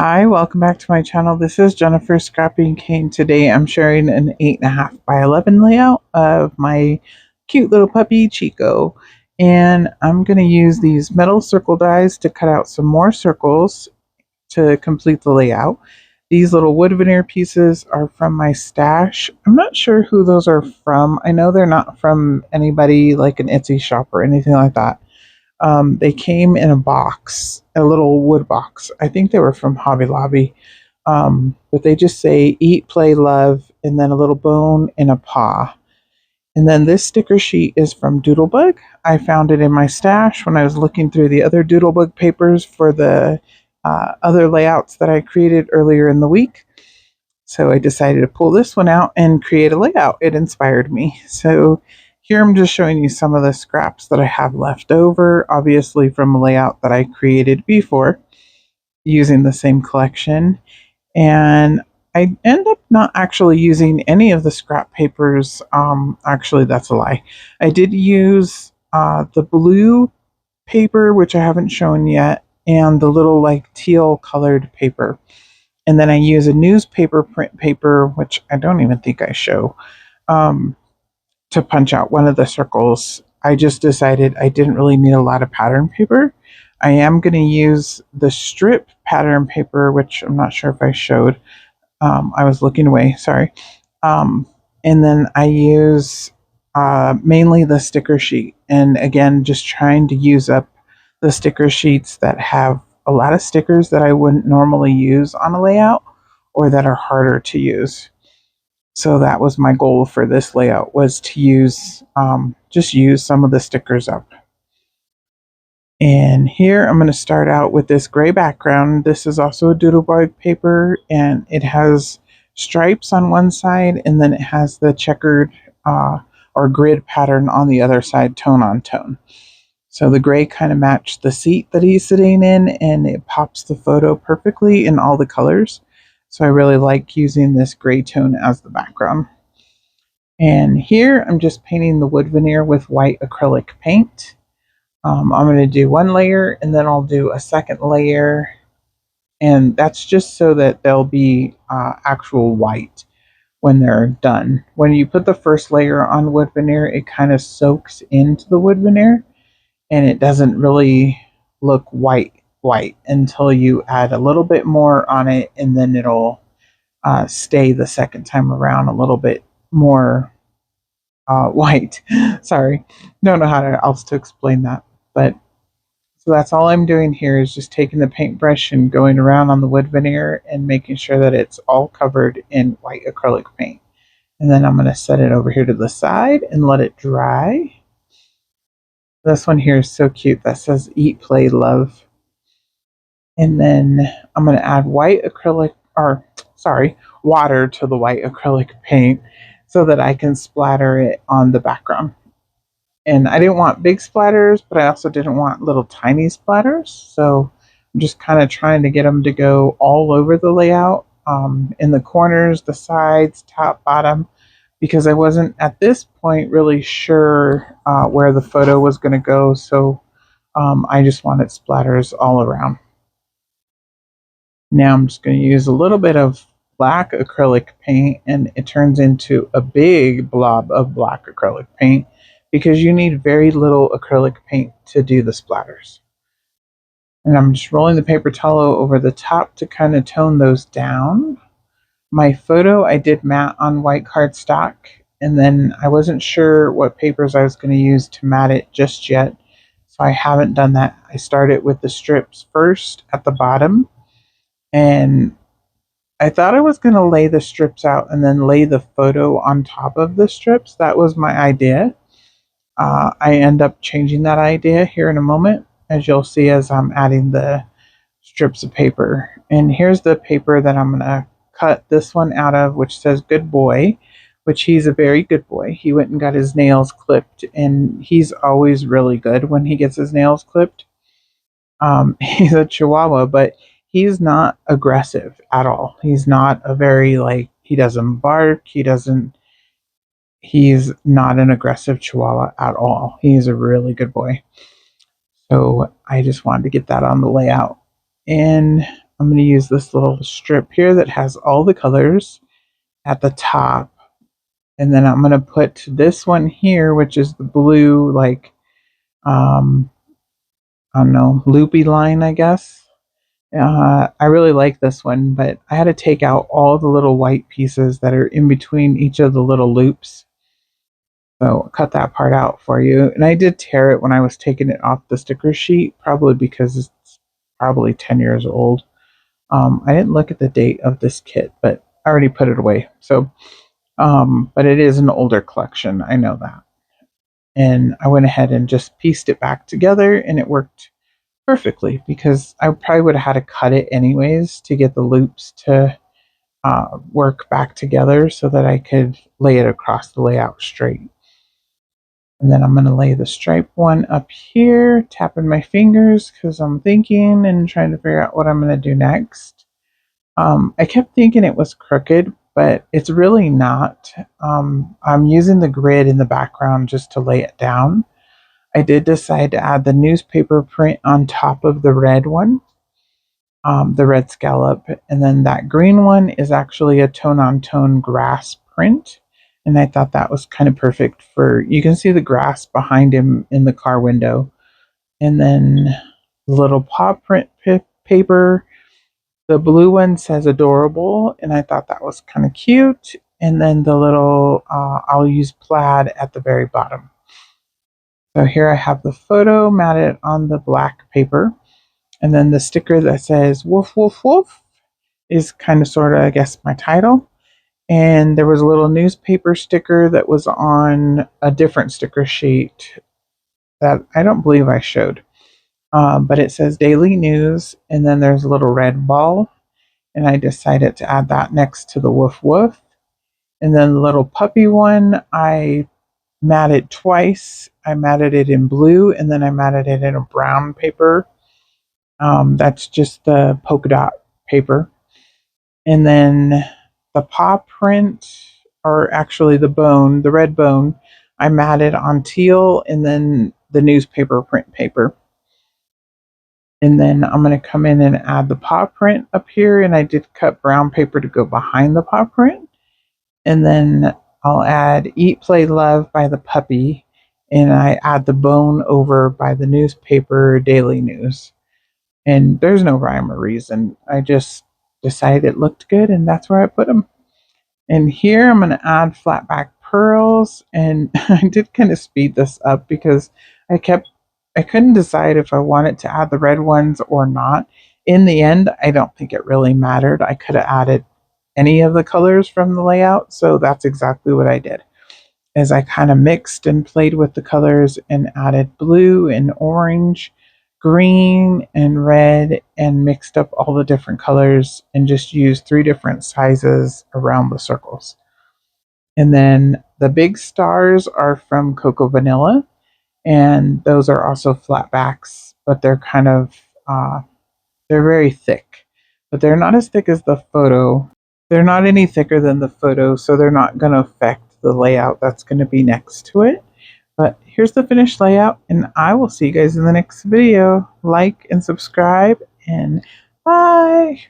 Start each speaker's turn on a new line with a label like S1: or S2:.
S1: Hi, welcome back to my channel. This is Jennifer Scrappy Kane. Today I'm sharing an 8.5 by 11 layout of my cute little puppy Chico. And I'm going to use these metal circle dies to cut out some more circles to complete the layout. These little wood veneer pieces are from my stash. I'm not sure who those are from. I know they're not from anybody like an Etsy shop or anything like that. They came in a box, a little wood box. I think they were from Hobby Lobby. But they just say eat, play, love, and then a little bone and a paw. And then this sticker sheet is from DoodleBug. I found it in my stash when I was looking through the other DoodleBug papers for the other layouts that I created earlier in the week. So I decided to pull this one out and create a layout. It inspired me. So here I'm just showing you some of the scraps that I have left over, obviously from a layout that I created before using the same collection. And I end up not actually using any of the scrap papers. Actually, that's a lie. I did use the blue paper, which I haven't shown yet, and the little like teal colored paper. And then I use a newspaper print paper, which I don't even think I show, um, to punch out one of the circles. I just decided I didn't really need a lot of pattern paper. I am going to use the strip pattern paper, which I'm not sure if I showed. I was looking away, sorry. And then I use mainly the sticker sheet. And again, just trying to use up the sticker sheets that have a lot of stickers that I wouldn't normally use on a layout or that are harder to use. So that was my goal for this layout, was to use just use some of the stickers up. And here I'm going to start out with this gray background. This is also a DoodleBug paper, and it has stripes on one side, and then it has the checkered or grid pattern on the other side, tone on tone. So the gray kind of matched the seat that he's sitting in, and it pops the photo perfectly in all the colors. So I really like using this gray tone as the background. And here I'm just painting the wood veneer with white acrylic paint. I'm going to do one layer and then I'll do a second layer, and that's just so that they'll be actual white when they're done. When you put the first layer on wood veneer, it kind of soaks into the wood veneer and it doesn't really look white until you add a little bit more on it, and then it'll stay the second time around a little bit more white. Sorry, don't know how else to explain that, but so that's all I'm doing here is just taking the paintbrush and going around on the wood veneer and making sure that it's all covered in white acrylic paint. And then I'm going to set it over here to the side and let it dry. This one here is so cute. That says eat, play, love. And then I'm going to add water to the white acrylic paint so that I can splatter it on the background. And I didn't want big splatters, but I also didn't want little tiny splatters. So I'm just kind of trying to get them to go all over the layout, in the corners, the sides, top, bottom, because I wasn't at this point really sure where the photo was going to go. So I just wanted splatters all around. Now I'm just going to use a little bit of black acrylic paint, and it turns into a big blob of black acrylic paint because you need very little acrylic paint to do the splatters. And I'm just rolling the paper towel over the top to kind of tone those down. My photo I did matte on white cardstock, and then I wasn't sure what papers I was going to use to matte it just yet, so I haven't done that. I started with the strips first at the bottom, and I thought I was going to lay the strips out and then lay the photo on top of the strips. That was my idea. I end up changing that idea here in a moment, as you'll see as I'm adding the strips of paper. And here's the paper that I'm going to cut this one out of, which says good boy, which he's a very good boy. He went and got his nails clipped, and he's always really good when he gets his nails clipped. He's a Chihuahua, but he's not aggressive at all. He's not a very, like, he doesn't bark. He's not an aggressive Chihuahua at all. He's a really good boy. So I just wanted to get that on the layout. And I'm going to use this little strip here that has all the colors at the top. And then I'm going to put this one here, which is the blue, like, I don't know, loopy line, I guess. I really like this one, but I had to take out all the little white pieces that are in between each of the little loops. So I'll cut that part out for you. And I did tear it when I was taking it off the sticker sheet, probably because it's probably 10 years old. I didn't look at the date of this kit, but I already put it away. So, but it is an older collection. I know that. And I went ahead and just pieced it back together, and it worked perfectly because I probably would have had to cut it anyways to get the loops to work back together so that I could lay it across the layout straight. And then I'm going to lay the stripe one up here, tapping my fingers because I'm thinking and trying to figure out what I'm going to do next. I kept thinking it was crooked, but it's really not. I'm using the grid in the background just to lay it down. I did decide to add the newspaper print on top of the red one, the red scallop, and then that green one is actually a tone-on-tone grass print. And I thought that was kind of perfect for, you can see the grass behind him in the car window. And then the little paw print paper, the blue one says adorable, and I thought that was kind of cute. And then the little, I'll use plaid at the very bottom. So here I have the photo matted on the black paper. And then the sticker that says woof, woof, woof is kind of sort of, I guess, my title. And there was a little newspaper sticker that was on a different sticker sheet that I don't believe I showed. But it says daily news, and then there's a little red ball. And I decided to add that next to the woof woof. And then the little puppy one, I matted twice. I matted it in blue, and then I matted it in a brown paper. That's just the polka dot paper. And then the paw print, or actually the bone, the red bone, I matted on teal, and then the newspaper print paper. And then I'm going to come in and add the paw print up here, and I did cut brown paper to go behind the paw print. And then I'll add Eat, Play, Love by the puppy, and I add the bone over by the newspaper daily news. And there's no rhyme or reason. I just decided it looked good, and that's where I put them. And here I'm going to add flat back pearls, and I did kind of speed this up because I couldn't decide if I wanted to add the red ones or not. In the end, I don't think it really mattered. I could have added any of the colors from the layout, so that's exactly what I did. As I kind of mixed and played with the colors and added blue and orange, green and red, and mixed up all the different colors and just used 3 different sizes around the circles. And then the big stars are from Cocoa Vanilla, and those are also flat backs, but they're kind of, they're very thick, but they're not as thick as the photo. They're not any thicker than the photo, so they're not going to affect the layout that's going to be next to it. But here's the finished layout, and I will see you guys in the next video. Like and subscribe, and bye!